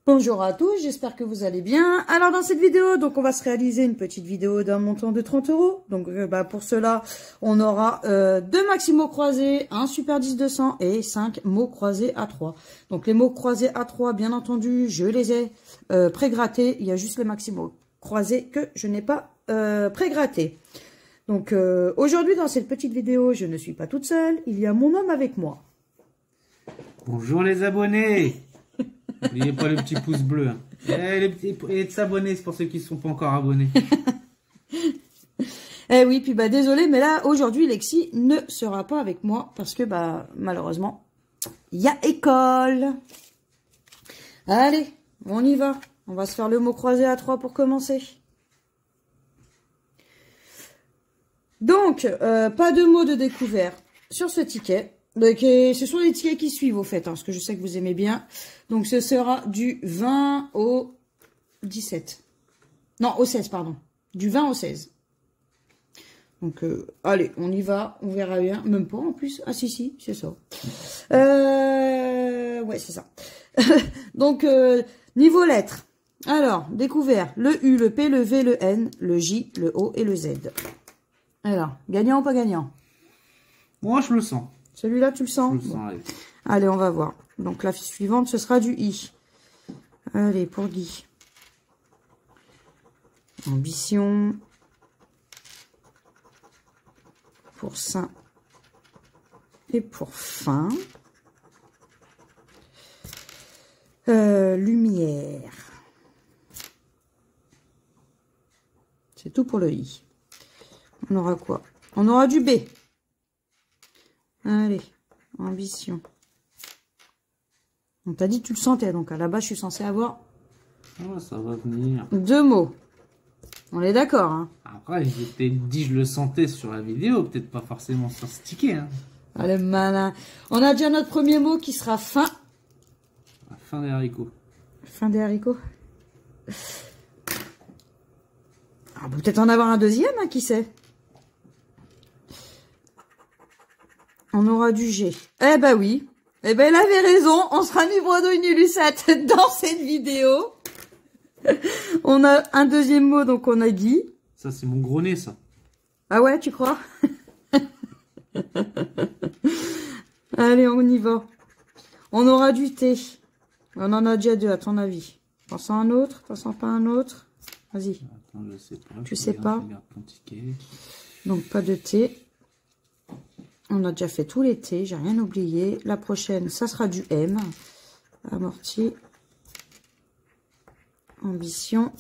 Bonjour à tous, j'espère que vous allez bien. Alors dans cette vidéo, donc on va se réaliser une petite vidéo d'un montant de 30 €. Donc pour cela, on aura 2 maxi mots croisés, un super 10-200 et 5 mots croisés à 3. Donc les mots croisés à 3, bien entendu, je les ai pré-grattés. Il y a juste les maxi mots croisés que je n'ai pas pré-grattés. Donc aujourd'hui dans cette petite vidéo, je ne suis pas toute seule, il y a mon homme avec moi. Bonjour les abonnés. N'oubliez pas le petit pouce bleu. Hein. Et de s'abonner, c'est pour ceux qui ne sont pas encore abonnés. Eh oui, puis désolé, mais là, aujourd'hui, Lexi ne sera pas avec moi parce que, malheureusement, il y a école. Allez, on y va. On va se faire le mot croisé à 3 pour commencer. Donc, pas de mots de découvert sur ce ticket. Ce sont les tickets qui suivent, au fait, parce que je sais que vous aimez bien. Donc, ce sera du 20 au 17. Non, au 16, pardon. Du 20 au 16. Donc, allez, on y va. On verra bien. Même pas, en plus. Ah, si, c'est ça. Ouais, c'est ça. Donc, niveau lettres. Alors, découvert. Le U, le P, le V, le N, le J, le O et le Z. Alors, gagnant ou pas gagnant? Moi, je le sens. Celui-là, tu le sens? Je le sens, allez. Allez, on va voir. Donc, la suivante, ce sera du I. Allez, pour Guy. Ambition. Pour Saint. Et pour fin. Lumière. C'est tout pour le I. On aura quoi? On aura du B. Allez, ambition. On t'a dit que tu le sentais, donc à la base, je suis censée avoir... Oh, ça va venir. 2 mots. On est d'accord, hein? Après, j'ai peut-être dit je le sentais sur la vidéo, peut-être pas forcément sur ce ticket. Hein. Allez, malin. On a déjà notre premier mot qui sera fin. La fin des haricots. Fin des haricots. Ah, peut-être en avoir un deuxième, hein, qui sait? On aura du G. Eh ben oui. Eh ben, elle avait raison. On sera numéro 2 ni Lucette dans cette vidéo. On a un deuxième mot, donc on a Guy. Ça, c'est mon gros nez, ça. Ah ouais, tu crois? Allez, on y va. On aura du T. On en a déjà 2, à ton avis. Pensons à un autre. Pensons pas à un autre. Vas-y. Attends, je sais pas. Tu sais pas. Regarde ton ticket. Donc, pas de T. On a déjà fait tous les T, j'ai rien oublié. La prochaine, ça sera du M. Amorti. Ambition.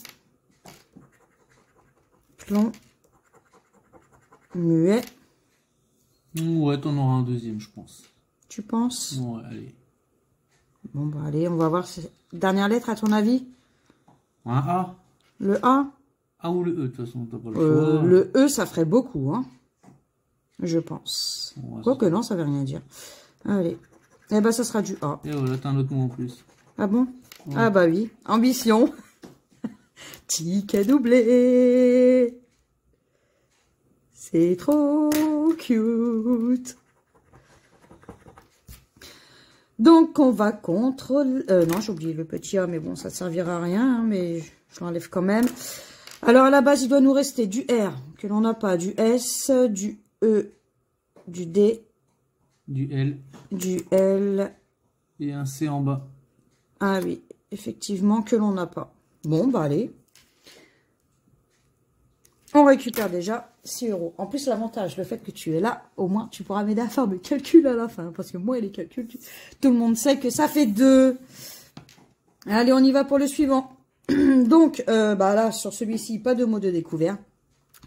Plomb. Muet. Ouais, t'en auras un deuxième, je pense. Tu penses? Ouais, allez. Bon, allez, on va voir. Dernière lettre, à ton avis? Un A. Le A? A ou le E, de toute façon, t'as pas le choix. Le E, ça ferait beaucoup, hein. Je pense. Ouais, Quoique non, ça veut rien dire. Allez. Eh ben, ça sera du A. Et voilà, t'as un autre mot en plus. Ah bon? Ouais. Ah bah oui. Ambition. Ticket doublé. C'est trop cute. Donc, on va contrôler... non, j'ai oublié le petit A, mais bon, ça ne servira à rien, hein, mais je l'enlève quand même. Alors, à la base, il doit nous rester du R, que l'on n'a pas, du S, du E, du D, Du L. du L. Et un C en bas. Ah oui, effectivement, que l'on n'a pas. Bon, allez. On récupère déjà 6 €. En plus, l'avantage, le fait que tu es là, au moins, tu pourras m'aider à faire mes calculs à la fin. Parce que moi, les calculs, tout le monde sait que ça fait 2. Allez, on y va pour le suivant. Donc, là, sur celui-ci, pas de mot de découvert.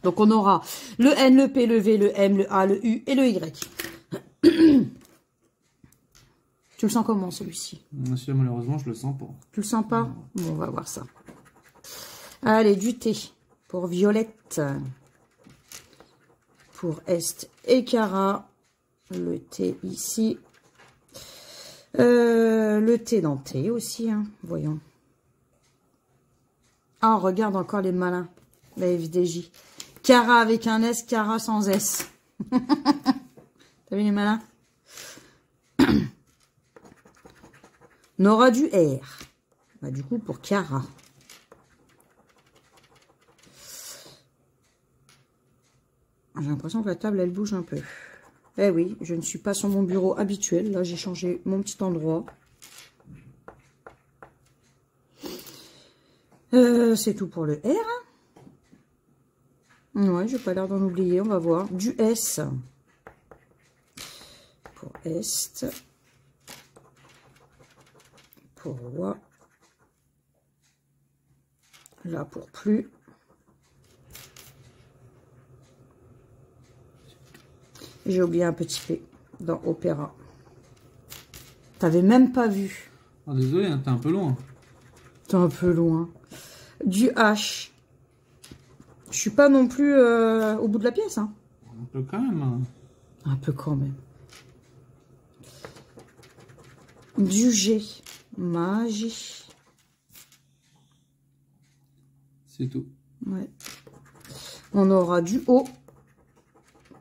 Donc, on aura le N, le P, le V, le M, le A, le U et le Y. Tu le sens comment, celui-ci? Monsieur, malheureusement, je le sens pas. Tu le sens pas? Bon, on va voir ça. Allez, du T. Pour Violette. Pour Est et Cara. Le T ici. Le T dans T aussi, hein. Voyons. Ah, regarde encore les malins. La FDJ. Cara avec un S, Cara sans S. T'as vu les malins? On aura du R. Bah, du coup, pour Chiara. J'ai l'impression que la table, elle bouge un peu. Eh oui, je ne suis pas sur mon bureau habituel. Là, j'ai changé mon petit endroit. C'est tout pour le R. Ouais, j'ai pas l'air d'en oublier. On va voir. Du S. Pour Est. Pour Roi. Là, pour plus. J'ai oublié un petit P dans Opéra. T'avais même pas vu. Oh, désolé, hein, t'es un peu loin. T'es un peu loin. Du H. Je suis pas non plus au bout de la pièce. Hein. Un peu quand même. Hein. Un peu quand même. Du G. Magie. C'est tout. Ouais. On aura du O.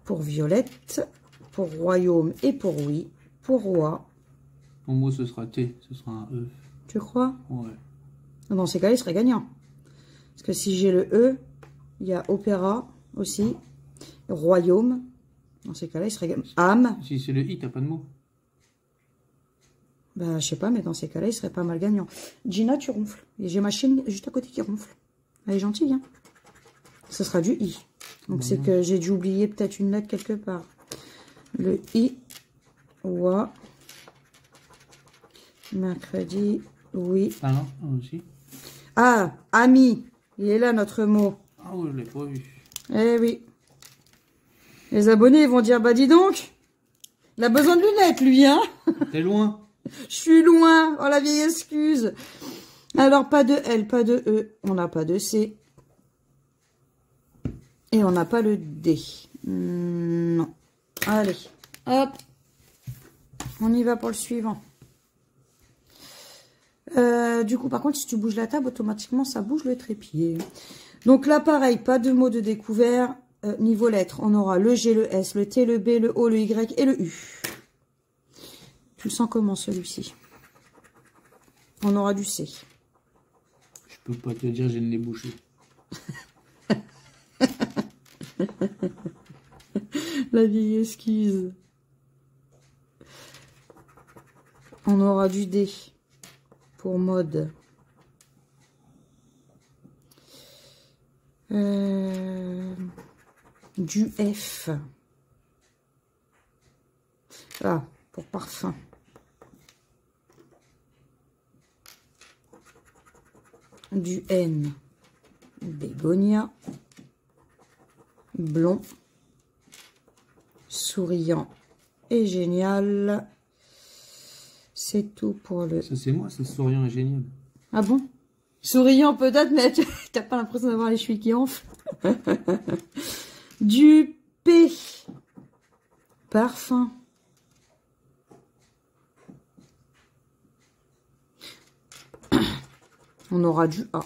Pour Violette, pour Royaume et pour Oui, pour Roi. Pour moi, ce sera T, ce sera un E. Tu crois? Ouais. Dans ces cas, il serait gagnant. Parce que si j'ai le E, il y a Opéra aussi, Royaume. Dans ces cas-là, il serait gagnant. Âme. Si c'est le I, t'as pas de mot. Bah, je sais pas, mais dans ces cas-là, il serait pas mal gagnant. Gina, tu ronfles. Et j'ai ma chaîne juste à côté qui ronfle. Elle est gentille, hein. Ce sera du I. Donc, c'est que j'ai dû oublier peut-être une lettre quelque part. Le I, Wa, mercredi, oui. Ah non, aussi. Ah, ami. Il est là, notre mot. Ah ouais, je l'ai pas vu. Eh oui. Les abonnés vont dire, bah dis donc, il a besoin de lunettes, lui, hein. T'es loin. Je suis loin. Oh, la vieille excuse. Alors, pas de L, pas de E. On n'a pas de C. Et on n'a pas le D. Non. Allez. Hop. On y va pour le suivant. Du coup, par contre, si tu bouges la table, automatiquement, ça bouge le trépied. Donc là, pareil, pas de mots de découvert. Niveau lettres, on aura le G, le S, le T, le B, le O, le Y et le U. Tu le sens comment, celui-ci? On aura du C. Je peux pas te dire, j'ai le nez bouché. La vieille esquisse. On aura du D pour mode. Du F. Ah, pour parfum. Du N. Bégonia. Blond. Souriant et génial. C'est tout pour le... Ça, c'est moi, ça, souriant et génial. Ah bon? Souriant peut-être, mais t'as pas l'impression d'avoir les cheveux qui enflent. Du P. Parfum. On aura du A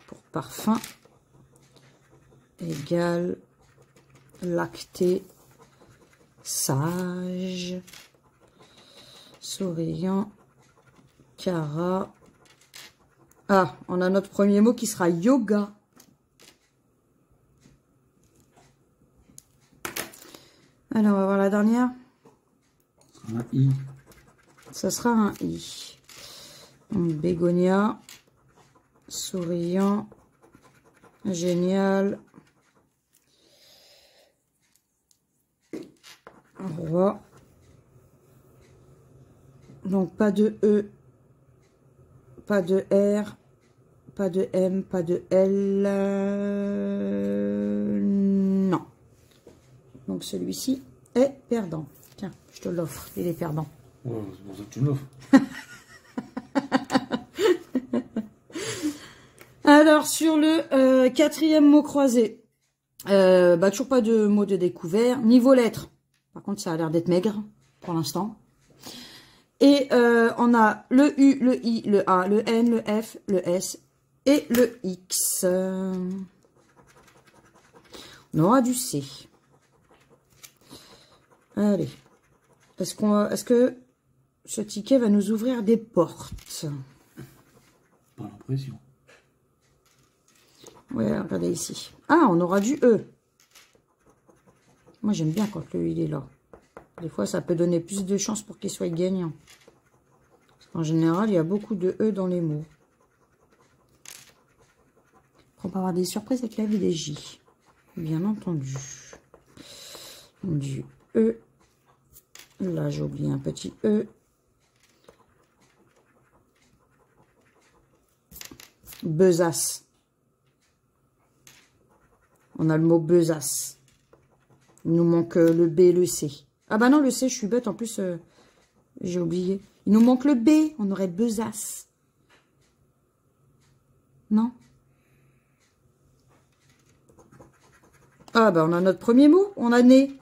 pour parfum. Égal. Lacté. Sage. Souriant. Cara. Ah, on a notre premier mot qui sera yoga. Alors, on va voir la dernière. Un I. Ça sera un I. Donc, bégonia. Souriant. Génial. Roi. Donc, pas de E. Pas de R. Pas de M. Pas de L. Non. Donc, celui-ci est perdant. Tiens, je te l'offre. Il est perdant. Ouais, c'est pour ça que tu me l'offres. Alors, sur le quatrième mot croisé, toujours pas de mot de découvert. Niveau lettres, par contre, ça a l'air d'être maigre pour l'instant. Et on a le U, le I, le A, le N, le F, le S et le X. On aura du C. Allez. Est-ce que ce ticket va nous ouvrir des portes? Pas l'impression. Ouais, regardez ici. Ah, on aura du E. Moi, j'aime bien quand le E, il est là. Des fois, ça peut donner plus de chances pour qu'il soit gagnant. Parce qu'en général, il y a beaucoup de E dans les mots. On va avoir des surprises avec la vie des J. Bien entendu. Du E. Là, j'ai oublié un petit E. Besace. On a le mot besace. Il nous manque le B et le C. Ah bah non, le C, je suis bête. En plus, j'ai oublié. Il nous manque le B. On aurait besace. Non? Ah bah on a notre premier mot. On a né.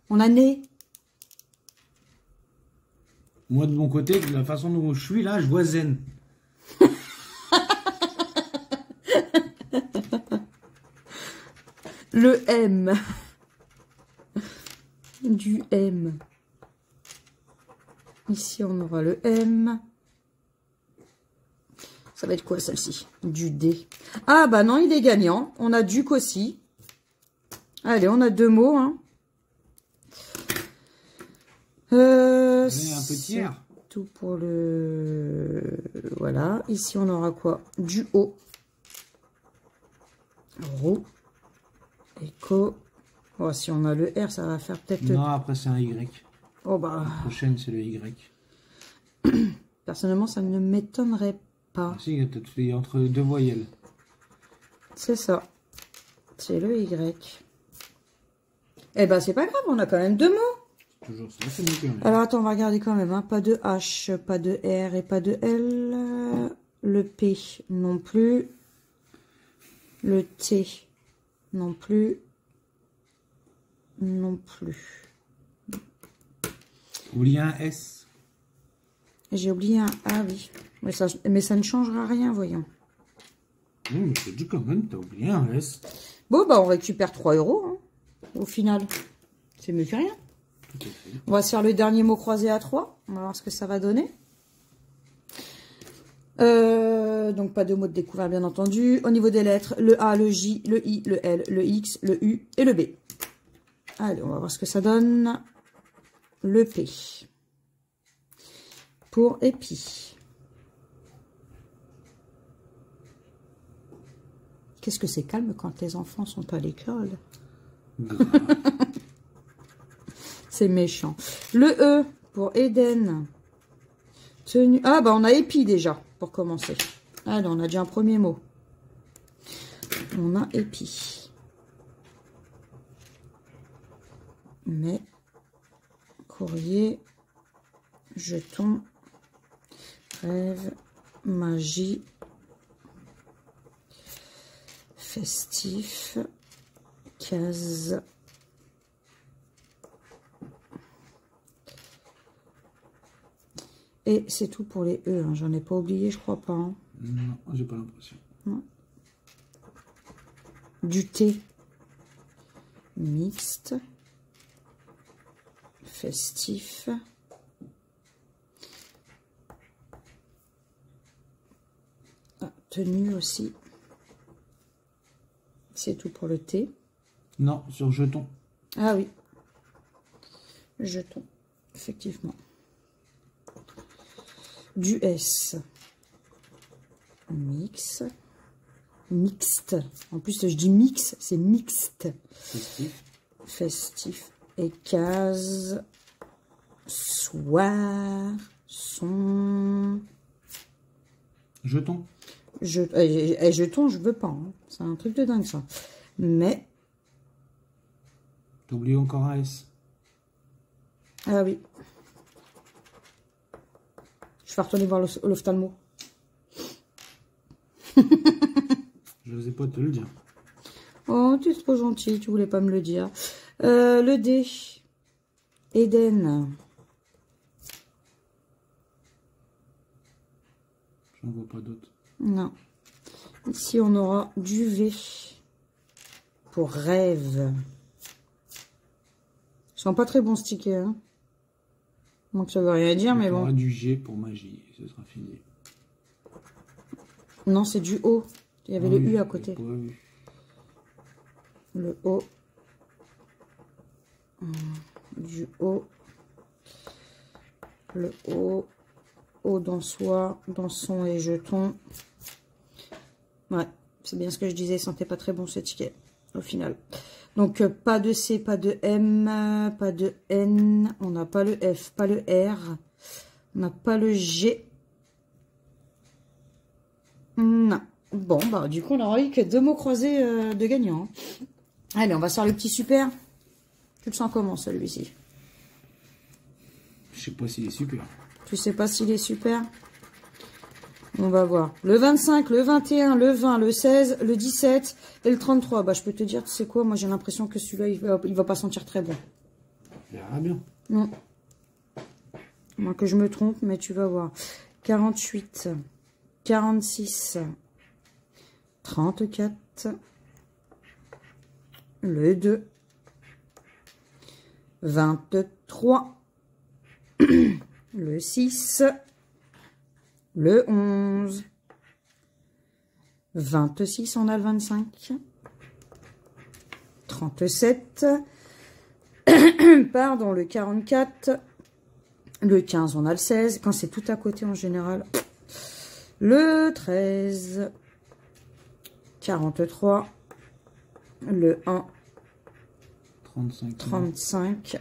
On a né. Moi, de mon côté, de la façon dont je suis là, je vois zen. Le M. Du M. Ici, on aura le M. Ça va être quoi, celle-ci? Du D. Ah, bah non, il est gagnant. On a Duc aussi. Allez, on a deux mots. Hein. Un petit R. Tout pour le... Voilà. Ici, on aura quoi? Du O. Ro. Éco. Oh, si on a le R, ça va faire peut-être... Non, après, c'est un Y. Oh, bah... La prochaine, c'est le Y. Personnellement, ça ne m'étonnerait pas. Si, il y a peut-être fait entre deux voyelles. C'est ça. C'est le Y. Eh ben, c'est pas grave, on a quand même deux mots. Toujours ça, c'est mieux quand même. Alors, attends, on va regarder quand même. Hein. Pas de H, pas de R et pas de L. Le P non plus. Le T non plus. Non plus. Oubliez un S. J'ai oublié un A, oui. Mais ça ne changera rien, voyons. Oui, mais c'est dit quand même, t'as oublié un S. Bon, bah, on récupère 3 € hein, au final. C'est mieux que rien. Tout à fait. On va se faire le dernier mot croisé à 3. On va voir ce que ça va donner. Donc, pas de mots de découvert, bien entendu. Au niveau des lettres, le A, le J, le I, le L, le X, le U et le B. Allez, on va voir ce que ça donne. Le P. Pour épi. Qu'est-ce que c'est calme quand les enfants sont à l'école? C'est méchant. Le E pour Eden. Tenue. Ah, bah on a épi déjà, pour commencer. Allez, on a déjà un premier mot. On a épi. Mais, courrier, jeton, rêve, magie, festif, case, et c'est tout pour les E. Hein. J'en ai pas oublié, je crois pas. Hein. Non, j'ai pas l'impression. Du thé, mixte, festif, tenue aussi. C'est tout pour le thé. Non, sur jeton. Ah oui. Jeton, effectivement. Du S. Mix. Mixte. En plus, je dis mix, c'est mixte. Festif. Festif. Et case. Soir. Son. Jeton. Jeton, je veux pas. Hein. C'est un truc de dingue, ça. Mais. T'as oublié encore un S. Ah oui. Je vais retourner voir l'ophtalmo. Je n'osais pas te le dire. Oh, tu es trop gentil, tu voulais pas me le dire. Le D. Eden. J'en vois pas d'autres. Non. Ici, on aura du V. Pour rêve. Ils sont pas très bons stickers. Hein. Donc ça veut rien dire, mais bon. On aura du G pour magie. Ce sera fini. Non, c'est du O. Il y avait le U à côté. Oui. Le O. Du O. Le O. O dans soi, dans son et jeton. Ouais, c'est bien ce que je disais. Il sentait pas très bon ce ticket, au final. Donc, pas de C, pas de M, pas de N. On n'a pas le F, pas le R. On n'a pas le G. Non. Bon, bah, du coup, on n'aura eu que 2 mots croisés de gagnants. Allez, on va faire le petit super. Tu le sens comment, celui-ci? Je sais pas s'il est super. Tu sais pas s'il est super? On va voir. Le 25, le 21, le 20, le 16, le 17 et le 33. Bah, je peux te dire, tu sais quoi? Moi, j'ai l'impression que celui-là, il va pas sentir très bon. On verra bien. Non. Moi, que je me trompe, mais tu vas voir. 48, 46, 34, le 2, 23, le 6, le 11, 26, on a le 25, 37, pardon, le 44, le 15, on a le 16, quand c'est tout à côté en général, le 13, 43, le 1, 35,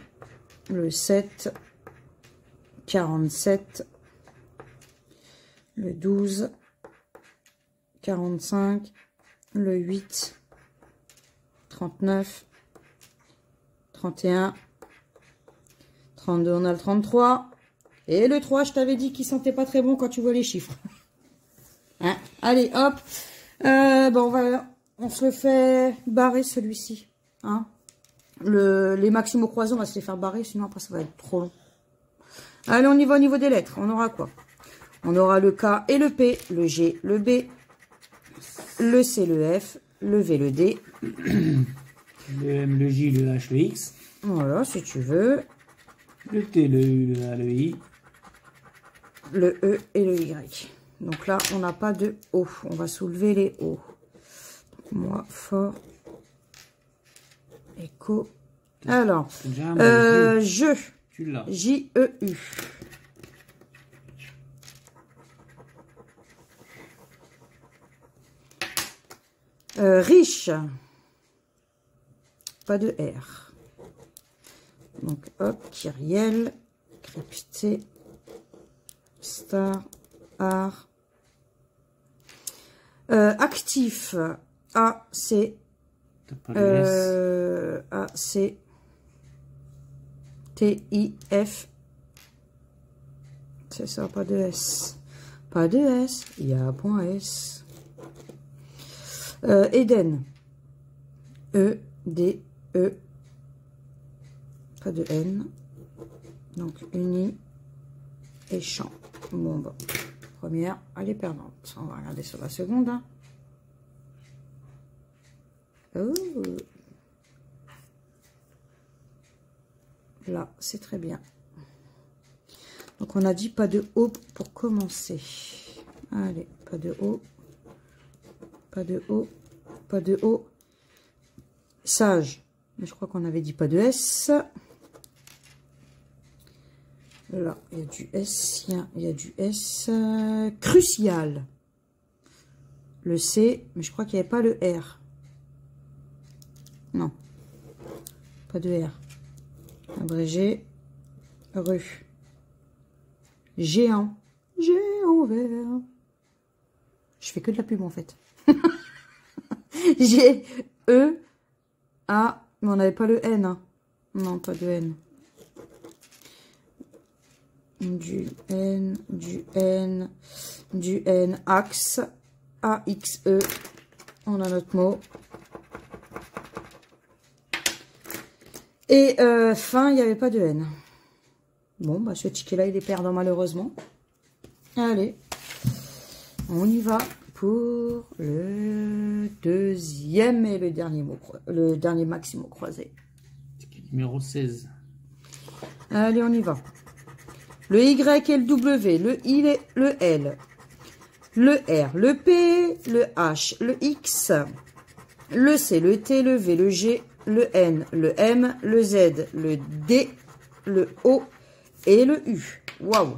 le 7, 47, le 12, 45, le 8, 39, 31, 32, on a le 33, et le 3, je t'avais dit qu'il sentait pas très bon quand tu vois les chiffres. Hein? Allez, hop, bon, on se le fait barrer celui-ci. Hein? Les maximaux croisés, on va se les faire barrer, sinon après ça va être trop long. Allez, on y va au niveau des lettres. On aura quoi? On aura le K et le P, le G, le B, le C, le F, le V, le D. Le M, le J, le H, le X. Voilà, si tu veux. Le T, le U, le A, le I. Le E et le Y. Donc là, on n'a pas de O. On va soulever les O. Donc, moi, fort. Écho. Alors, je. Tu l'as. J-E-U. Riche. Pas de R. Donc, hop, Kyriel, crypté, star, art. Actif. A-C. A-C. T-I-F. C'est ça, pas de S. Pas de S. Il y a un point S. Eden. E-D-E. Pas de N. Donc, uni et champ. Bon, bah, première, elle est perdante. On va regarder sur la seconde. Hein. Oh. Là, c'est très bien. Donc, on a dit pas de O pour commencer. Allez, pas de O. Pas de O. Pas de O. Sage. Mais je crois qu'on avait dit pas de S. Là, il y a du S. Il y a du S. Crucial. Le C. Mais je crois qu'il n'y avait pas le R. Non. Pas de R. Abrégé. Rue. Géant. Géant vert. Je fais que de la pub en fait. G, E, A. Mais on n'avait pas le N. Hein. Non, pas de N. Du N, du N, du N. Axe. A-X-E. On a notre mot. Et fin, il n'y avait pas de N. Bon, bah ce ticket-là, il est perdant malheureusement. Allez, on y va pour le deuxième et le dernier mot, le dernier maximum croisé. Ticket numéro 16. Allez, on y va. Le Y et le W, le I et le L, le R, le P, le H, le X, le C, le T, le V, le G, le N, le M, le Z, le D, le O et le U. Waouh!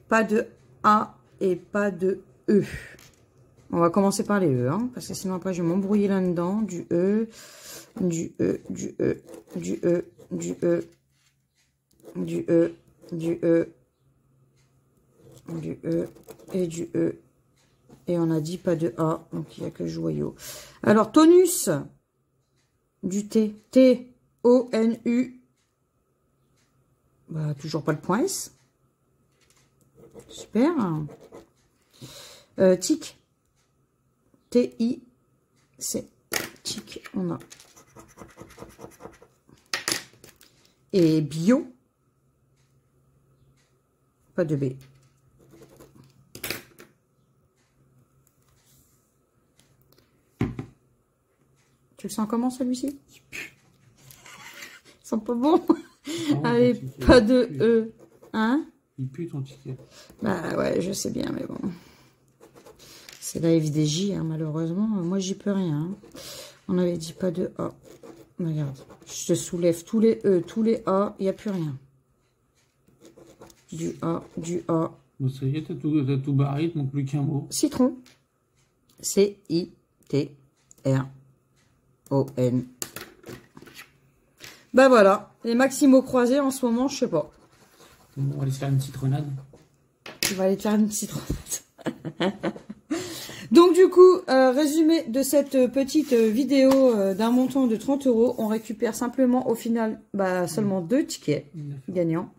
Pas de A et pas de E. On va commencer par les E, hein, parce que sinon après je vais m'embrouiller là-dedans. Du E, du E, du E, du E, du E, du E, du E, du E et du E. Et on a dit pas de A, donc il n'y a que joyau. Alors, tonus, du T, T, O, N, U. Bah, toujours pas le point S. Super. Tic, T, I, C, tic, on a. Et bio, pas de B. Tu le sens comment celui-ci? Il sent pas bon. Allez, pas de E. Hein? Il pue ton ticket. Bah ouais, je sais bien, mais bon. C'est la FDJ, hein, malheureusement. Moi, j'y peux rien. Hein. On avait dit pas de A. Regarde, je te soulève tous les E, tous les A, il n'y a plus rien. Du A, du A. Bon, ça y est, t'as tout barré, il te manque plus qu'un mot. Citron. C-I-T-R-O-N. Bah voilà, les maximaux croisés en ce moment, je sais pas. On va aller se faire une citronnade. Tu vas aller te faire une citronnade. Donc du coup, résumé de cette petite vidéo d'un montant de 30 €, on récupère simplement au final seulement 2 tickets gagnants.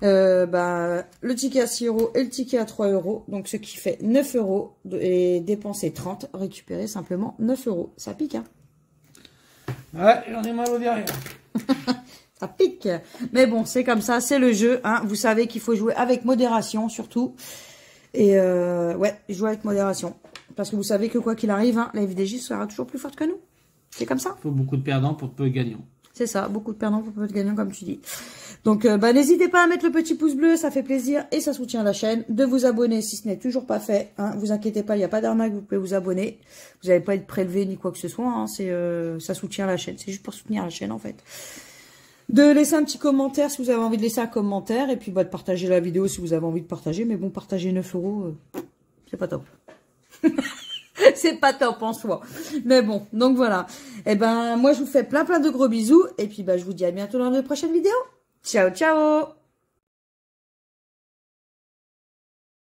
Le ticket à 6 € et le ticket à 3 €, donc ce qui fait 9 € et dépenser 30, récupérer simplement 9 €. Ça pique, hein? Ouais, j'en ai mal au derrière. Ça pique. Mais bon, c'est comme ça, c'est le jeu, hein. Vous savez qu'il faut jouer avec modération, surtout. Et ouais, jouer avec modération. Parce que vous savez que quoi qu'il arrive, hein, la FDJ sera toujours plus forte que nous. C'est comme ça. Il faut beaucoup de perdants pour peu de gagnants. C'est ça, beaucoup de perdants pour peu de gagnants, comme tu dis. Donc, n'hésitez pas à mettre le petit pouce bleu, ça fait plaisir et ça soutient la chaîne. De vous abonner si ce n'est toujours pas fait. Hein. Vous inquiétez pas, il n'y a pas d'arnaque, vous pouvez vous abonner. Vous n'allez pas être prélevé ni quoi que ce soit. Hein. Ça soutient la chaîne. C'est juste pour soutenir la chaîne, en fait. De laisser un petit commentaire si vous avez envie de laisser un commentaire. Et puis de partager la vidéo si vous avez envie de partager. Mais bon, partager 9 €, c'est pas top. C'est pas top en soi. Mais bon, donc voilà. Et moi je vous fais plein de gros bisous. Et puis je vous dis à bientôt dans de prochaines vidéos. Ciao, ciao!